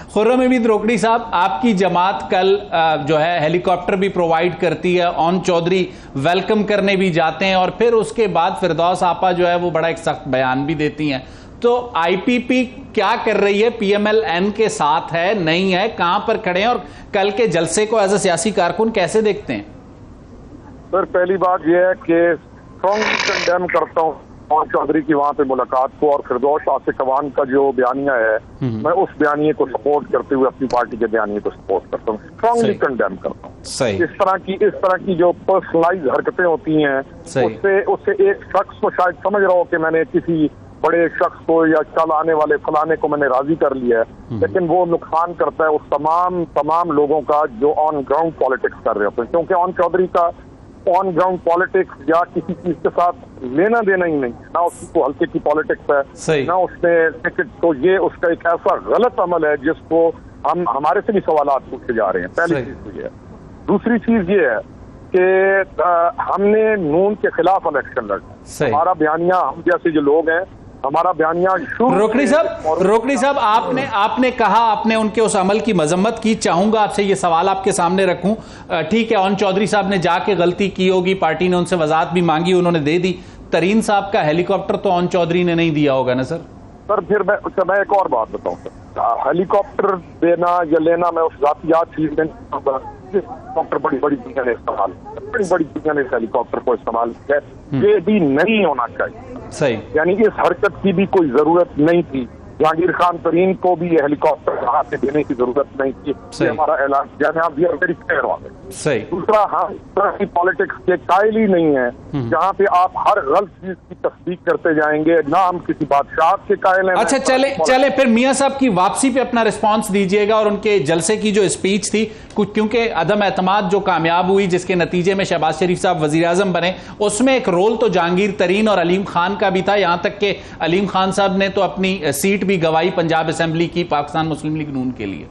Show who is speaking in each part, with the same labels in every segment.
Speaker 1: खुर्रम हमीद रोकड़ी साहब, आपकी जमात कल जो है हेलीकॉप्टर भी प्रोवाइड करती है, ओन चौधरी वेलकम करने भी जाते हैं और फिर उसके बाद फिरदौस आपा जो है वो बड़ा एक सख्त बयान भी देती हैं। तो आईपीपी क्या कर रही है? पीएमएल-एन के साथ है, नहीं है, कहां पर खड़े हैं और कल के जलसे को एज ए सियासी कारकुन कैसे देखते हैं?
Speaker 2: सर, पहली बात यह है कि स्ट्रॉन्गली कंडेम करता हूँ ओन चौधरी की वहां पे मुलाकात को और फिरदौस आसिफ अवान का जो बयानिया है, मैं उस बयानिए को सपोर्ट करते हुए अपनी पार्टी के बयानिए को सपोर्ट करता हूँ, स्ट्रॉन्गली कंडेम करता हूँ। इस तरह की जो पर्सनलाइज हरकतें होती हैं, उससे एक शख्स को शायद समझ रहा हो कि मैंने किसी बड़े शख्स को या कल आने वाले फलाने को मैंने राजी कर लिया है, लेकिन वो नुकसान करता है उस तमाम लोगों का जो ऑन ग्राउंड पॉलिटिक्स कर रहे होते हैं। क्योंकि ऑन चौधरी का ऑन ग्राउंड पॉलिटिक्स या किसी चीज के साथ लेना देना ही नहीं, ना उसको हल्के की पॉलिटिक्स है, ना उसने टिकट। तो ये उसका एक ऐसा गलत अमल है जिसको हमारे से भी सवाल पूछे जा रहे हैं। पहली चीज तो ये है। दूसरी चीज ये है कि हमने नून के खिलाफ इलेक्शन लड़ा। हमारा बयानिया, हम जैसे जो लोग हैं, हमारा बयानिया
Speaker 1: रोकड़ी साहब आपने कहा, आपने उनके उस अमल की मजम्मत की। चाहूंगा आपसे ये सवाल आपके सामने रखूं। ठीक है, ओन चौधरी साहब ने जाके गलती की होगी, पार्टी ने उनसे वजाहत भी मांगी, उन्होंने दे दी। तरीन साहब का हेलीकॉप्टर तो ओन चौधरी ने नहीं दिया होगा ना सर?
Speaker 2: सर, फिर मैं एक और बात बताऊं सर, हेलीकॉप्टर देना या लेना, मैं उस जातियात चीज में हेलीकॉप्टर बड़ी दुनिया ने इस्तेमाल, बड़ी दुनिया ने इस हेलीकॉप्टर को इस्तेमाल किया, ये भी नहीं होना चाहिए। सही, यानी इस हरकत की भी कोई जरूरत नहीं थी। जहांगीर खान तरीन को भी ये हेलीकॉप्टर हाथ से देने की जरूरत नहीं थी। ये हमारा ऐलान वेरी क्लियर वाले। सही। दूसरा, हम तरह की पॉलिटिक्स के कायल ही नहीं है जहाँ पे आप हर गलत चीज की तस्दीक करते जाएंगे, ना हम किसी बादशाह के कायल हैं।
Speaker 1: अच्छा, चले फिर मियां साहब की वापसी पे अपना रिस्पॉन्स दीजिएगा और उनके जलसे की जो स्पीच थी, क्योंकि अदम एतमाद जो कामयाब हुई, जिसके नतीजे में शहबाज शरीफ साहब वजीर आजम बने, उसमें एक रोल तो जहांगीर तरीन और अलीम खान का भी था। यहां तक कि अलीम खान साहब ने तो अपनी सीट भी गवाई पंजाब असेंबली की पाकिस्तान मुस्लिम लीग नून के लिए।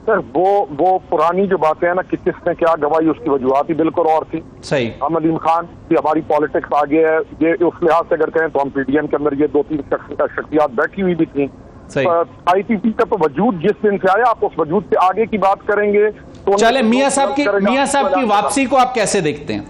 Speaker 2: सर, वो पुरानी जो बातें हैं ना कि किसने क्या गवाही, उसकी वजूहत ही बिल्कुल और थी। सही। हम अलीम खान की हमारी पॉलिटिक्स आगे है, ये उस लिहाज से अगर कहें तो हम पीडीएम के अंदर ये 2-3 शख्सियात बैठी हुई भी थी। आईपीपी का तो वजूद जिस दिन से आया, आप उस वजूद से आगे की बात करेंगे तो चले।
Speaker 1: मियां साहब की वापसी को आप कैसे देखते हैं?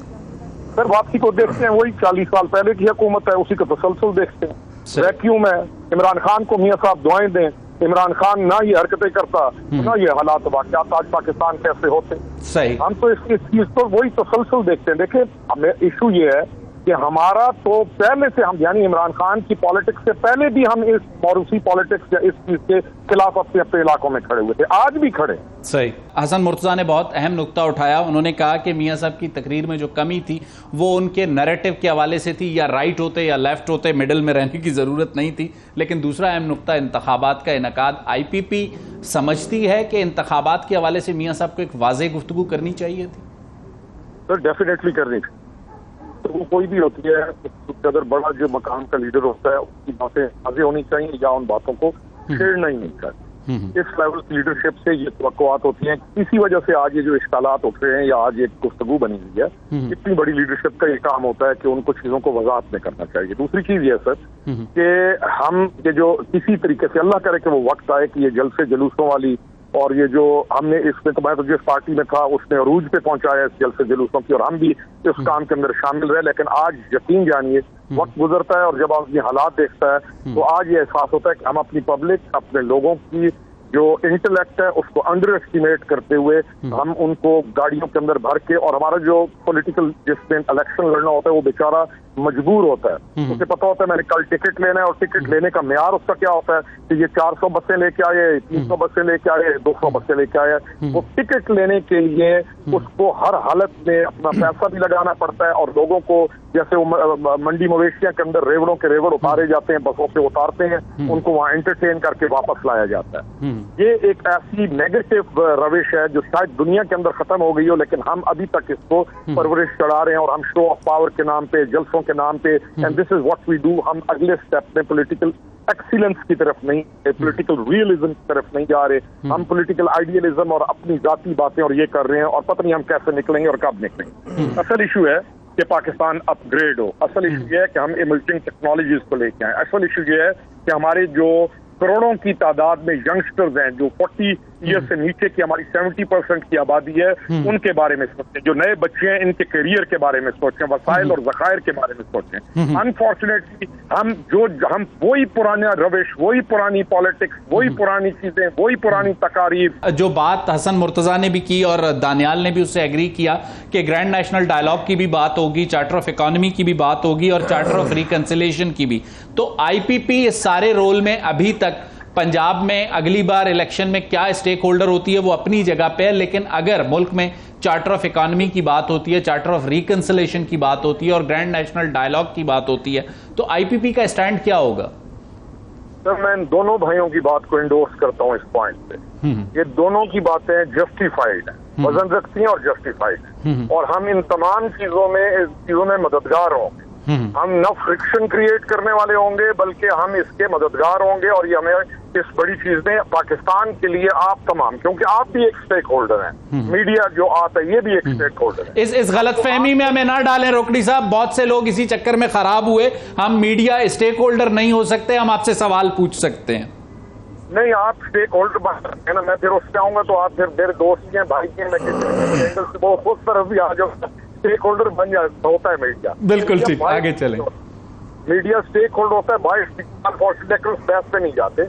Speaker 2: सर, वापसी को देखते हैं वही 40 साल पहले की हुकूमत है, उसी का तसलसल देखते हैं। वैक्यूम है। इमरान खान को मियां साहब दुआएं दें, इमरान खान ना ये हरकतें करता, ना ये हालात वाक़यात आज पाकिस्तान कैसे होते। सही। हम तो इस चीज को वही तसलसल देखते हैं। देखिए, हमें इशू ये है कि हमारा तो पहले से हम, यानी इमरान खान की पॉलिटिक्स से पहले भी हम इस मौरूसी पॉलिटिक्स या इस चीज के खिलाफ अपने अपने इलाकों में खड़े हुए थे, आज भी खड़े। सही।
Speaker 1: हसन मुर्तजा ने बहुत अहम नुक्ता उठाया। उन्होंने कहा कि मियां साहब की तकरीर में जो कमी थी वो उनके नैरेटिव के हवाले से थी, या राइट होते या लेफ्ट होते, मिडिल में रहने की जरूरत नहीं थी। लेकिन दूसरा अहम नुक्ता इंतखाबात का इनकाद। आईपीपी समझती है कि इंतखाबात के हवाले से मियां साहब को एक वाज़ेह गुफ्तगू करनी चाहिए थी?
Speaker 2: सर, डेफिनेटली करनी थी। तो वो कोई भी होती है, अगर बड़ा जो मकाम का लीडर होता है उसकी बातें आगे होनी चाहिए या उन बातों को छेड़ना ही नहीं चाहिए। इस लेवल की लीडरशिप से ये तवक्कुआत होती हैं। इसी वजह से आज ये जो इश्कालात उठ रहे हैं या आज एक गुफ्तगू बनी हुई है, इतनी बड़ी लीडरशिप का ये काम होता है कि उनको चीजों को वजाहत में करना चाहिए। दूसरी चीज ये सर कि हम ये जो किसी तरीके से, अल्लाह करे कि वो वक्त आए कि ये जलसे जुलूसों वाली और ये जो हमने इसमें, तो मैं तो जिस पार्टी में था उसने अरूज पे पहुंचाया इस जलसे जुलूसों की, और हम भी इस काम के अंदर शामिल रहे। लेकिन आज यकीन जानिए, वक्त गुजरता है और जब आप ये हालात देखता है तो आज ये एहसास होता है कि हम अपनी पब्लिक, अपने लोगों की जो इंटेलेक्ट है उसको अंडर एस्टिमेट करते हुए हम उनको गाड़ियों के अंदर भर के, और हमारा जो पॉलिटिकल जिसमें इलेक्शन लड़ना होता है वो बेचारा मजबूर होता है। उसे पता होता है मैंने कल टिकट लेना है, और टिकट लेने का म्यार उसका क्या होता है कि ये 400 बसें लेके आए, 300 बसें लेके आए, 200 बसें लेके आए। वो टिकट लेने के लिए उसको हर हालत में अपना पैसा भी लगाना पड़ता है, और लोगों को जैसे वो मंडी मवेशियां के अंदर रेवड़ों के रेवड़ उतारे जाते हैं, बसों से उतारते हैं, उनको वहां एंटरटेन करके वापस लाया जाता है। ये एक ऐसी नेगेटिव रविश है जो शायद दुनिया के अंदर खत्म हो गई हो, लेकिन हम अभी तक इसको परवरिश चढ़ा रहे हैं, और हम शो ऑफ पावर के नाम पे, जलसों के नाम पे, and this is what we do. हम अगले स्टेप में पॉलिटिकल एक्सीलेंस की तरफ नहीं, पॉलिटिकल रियलिज्म की तरफ नहीं जा रहे। हम पॉलिटिकल आइडियलिज्म और अपनी जाती बातें और ये कर रहे हैं, और पता नहीं हम कैसे निकलेंगे और कब निकलेंगे। असल इशू है कि पाकिस्तान अपग्रेड हो। असल इशू ये है कि हम इमर्जिंग टेक्नोलॉजीज को लेके आए। असल इशू ये है कि हमारे जो करोड़ों की तादाद में यंगस्टर्स हैं जो 40 ईयर से नीचे की हमारी 70% की आबादी है, उनके बारे में सोचें। जो नए बच्चे हैं इनके करियर के बारे में सोचें, वसाइल और ज़खायर के बारे में सोचें। अनफॉर्चुनेटली हम वही पुराना रविश, वही पुरानी पॉलिटिक्स, वही पुरानी चीजें, वही पुरानी तकारीर।
Speaker 1: जो बात हसन मुर्तजा ने भी की और दानियाल ने भी उससे एग्री किया कि ग्रैंड नेशनल डायलॉग की भी बात होगी, चार्टर ऑफ इकोनॉमी की भी बात होगी और चार्टर ऑफ रिकंसिलिएशन की भी। तो आईपीपी इस सारे रोल में अभी तक पंजाब में अगली बार इलेक्शन में क्या स्टेक होल्डर होती है वो अपनी जगह पे है, लेकिन अगर मुल्क में चार्टर ऑफ इकोनॉमी की बात होती है, चार्टर ऑफ रिकंसिलिएशन की बात होती है और ग्रैंड नेशनल डायलॉग की बात होती है, तो आईपीपी का स्टैंड क्या होगा?
Speaker 2: सर, मैं इन दोनों भाइयों की बात को इंडोर्स करता हूं इस पॉइंट पे। ये दोनों की बातें जस्टिफाइड है, वजन रखती हैं और जस्टिफाइड है, और हम इन तमाम चीजों में मददगार होंगे। हम न फ्रिक्शन क्रिएट करने वाले होंगे बल्कि हम इसके मददगार होंगे, और ये हमें इस बड़ी चीज में पाकिस्तान के लिए आप तमाम, क्योंकि आप भी एक स्टेक होल्डर हैं, मीडिया जो आता है ये भी एक स्टेक होल्डर है।
Speaker 1: इस गलतफहमी में हमें ना डालें रोकड़ी साहब, बहुत से लोग इसी चक्कर में खराब हुए। हम मीडिया स्टेक होल्डर नहीं हो सकते, हम आपसे सवाल पूछ सकते हैं।
Speaker 2: नहीं, आप स्टेक होल्डर बन सकते हैं ना, मैं फिर उस पे आऊंगा तो आप फिर मेरे दोस्त हैं, भाई हैं, मैं किसी से वो उस तरफ भी आ जाऊंगा, स्टेक होल्डर बन जाता होता है मीडिया।
Speaker 1: बिल्कुल ठीक, आगे चलें।
Speaker 2: मीडिया स्टेक होल्डर होता है, बाय अनफॉर्चुनेटली बैस पे नहीं जाते।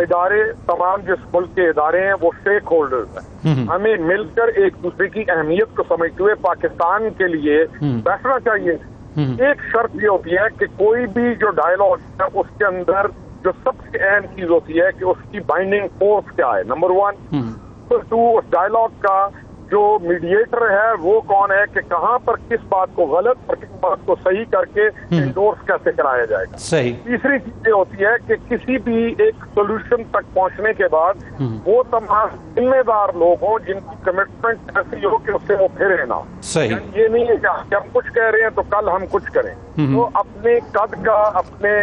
Speaker 2: इदारे, तमाम जिस मुल्क के इदारे हैं वो स्टेक होल्डर्स हैं। हमें मिलकर एक दूसरे की अहमियत को समझते हुए पाकिस्तान के लिए बैठना चाहिए। एक शर्त ये होती है कि कोई भी जो डायलॉग है उसके अंदर जो सबसे अहम चीज होती है कि उसकी बाइंडिंग फोर्स क्या है, नंबर 1। नंबर 2, उस डायलॉग का जो मीडिएटर है वो कौन है, कि कहां पर किस बात को गलत और किस बात को सही करके इंडोर्स कैसे कराया जाएगा।
Speaker 1: सही।
Speaker 2: तीसरी चीज ये होती है कि किसी भी एक सोल्यूशन तक पहुंचने के बाद वो तमाम जिम्मेदार लोग हों जिनकी कमिटमेंट ऐसी हो कि उससे वो फिरे ना।
Speaker 1: सही।
Speaker 2: ये नहीं है कि हम कुछ कह रहे हैं तो कल हम कुछ करें। तो अपने कद का, अपने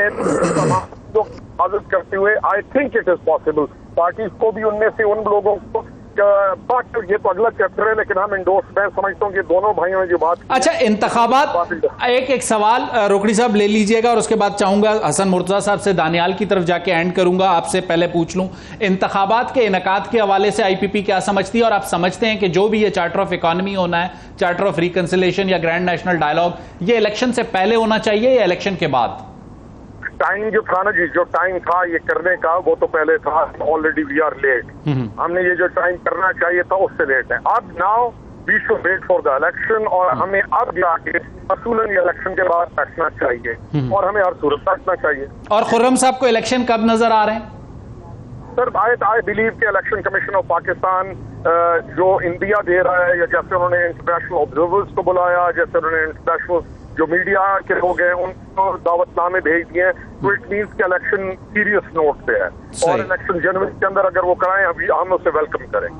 Speaker 2: हिफाजत करते हुए I think it is possible parties को भी उनमें से उन लोगों को, बट ये तो अगला चैप्टर है, लेकिन हम इंडोर्स, मैं समझता हूँ कि दोनों भाइयों ने जो बात।
Speaker 1: अच्छा, इंतखाबात, एक सवाल रोकड़ी साहब ले लीजिएगा और उसके बाद चाहूंगा हसन मुर्तजा साहब से दानियाल की तरफ जाके एंड करूंगा। आपसे पहले पूछ लूं, इंतखाबात के इनकाद के हवाले से आईपीपी क्या समझती है, और आप समझते हैं कि जो भी ये चार्टर ऑफ इकोनॉमी होना है, चार्टर ऑफ रिकंसिलिएशन या ग्रैंड नेशनल डायलॉग, ये इलेक्शन से पहले होना चाहिए या इलेक्शन के बाद?
Speaker 2: टाइम जो था ना जी, जो टाइम था ये करने का वो तो पहले था। Already we are late. हमने ये जो टाइम करना चाहिए था उससे लेट है। अब now we should wait for the election, और हमें अब जाके असूलन इलेक्शन के बाद बैठना चाहिए और हमें हर सूरत बैठना चाहिए।
Speaker 1: और खुर्रम साहब को इलेक्शन कब नजर आ रहे हैं?
Speaker 2: सर, आई बिलीव के इलेक्शन कमीशन ऑफ पाकिस्तान जो इंडिया दे रहा है, या जैसे उन्होंने इंटरनेशनल ऑब्जर्वर्स को बुलाया, जैसे उन्होंने इंटरनेशनल जो मीडिया के लोग हैं उनको दावतनामे भेज दिए, तो इट मीन्स कि इलेक्शन सीरियस नोट पे है, और इलेक्शन जनवरी के अंदर अगर वो कराएं हम उसे वेलकम करेंगे।